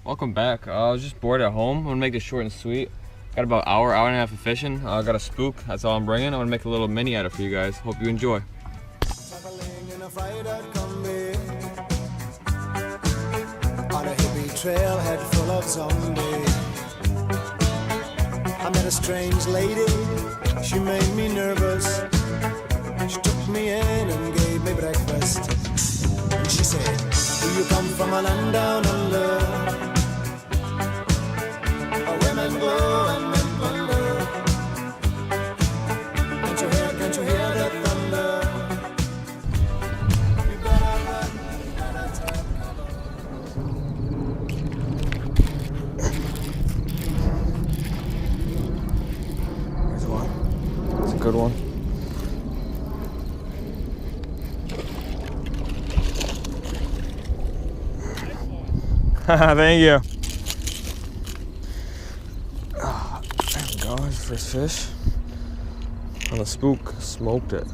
Welcome back. I was just bored at home. I'm gonna make this short and sweet. Got about hour and a half of fishing. I got a spook. That's all I'm bringing. I'm gonna make a little mini out of it for you guys. Hope you enjoy. On a hippie trailhead full of zombies, I met a strange lady. She made me nervous. She took me in and gave me breakfast. And she said, "Do you come from a land down under? Women go and men wonder. Can't you hear the thunder? You better run, you better take cover." Here's one. It's a good one. Thank you. There we go, there's the first fish. On the spook, smoked it.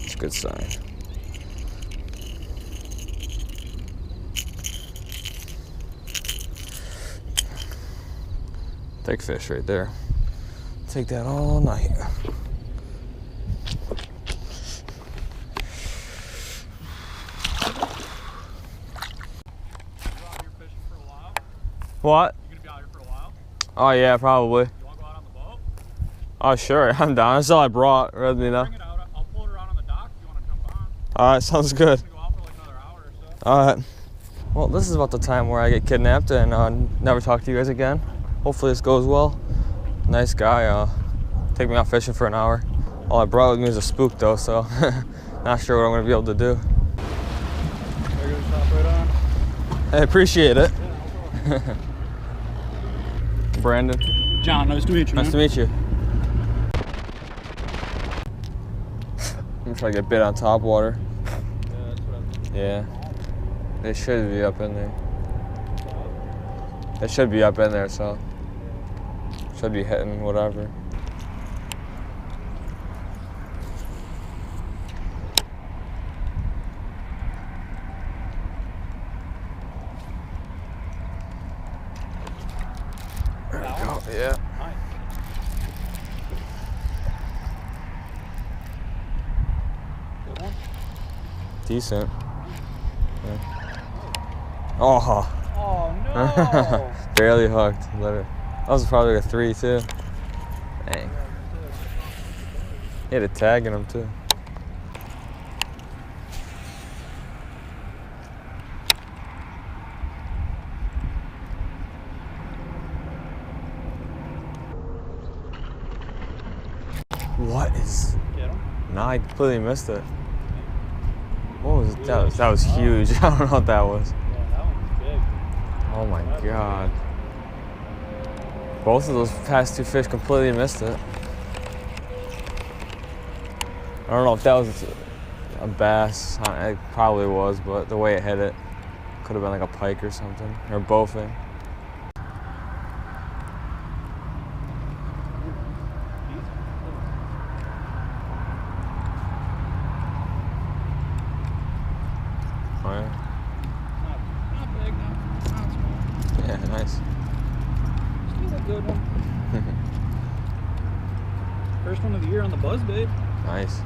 It's a good sign. Big fish right there. Take that all night. What? You gonna be out here for a while? Oh yeah, probably. You wanna go out on the boat? Oh sure, I'm down. That's all I brought. Rather than Bring it out. I'll pull it around on the dock if you wanna jump on. Alright, sounds good. I'm gonna go out for like another hour or so. Alright. Well, this is about the time where I get kidnapped and never talk to you guys again. Hopefully this goes well. Nice guy. Take me out fishing for an hour. All I brought with me was a spook though, so not sure what I'm gonna be able to do. Are you gonna stop right on? I appreciate it. Yeah, Brandon. John, nice to meet you, Nice to meet you. I'm trying to get bit on top water. Yeah, that's what I'm thinking. Yeah. They should be up in there. They should be up in there, so. Should be hitting whatever. There we go, yeah. Nice. Good one? Decent. Yeah. Oh, Oh no! barely hooked. That was probably a 3 too. Dang. He had a tag in him too. What is? Get him? Nah, I completely missed it. What was it? That was huge. I don't know what that was. Yeah, that one was big. Oh my god. Both of those past two fish completely missed it. I don't know if that was a bass. It probably was, but the way it hit it could have been like a pike or something, or bowfin. Oh yeah. Not big, no. Not small. Yeah, nice. Still a good one. First one of the year on the buzzbait. Nice.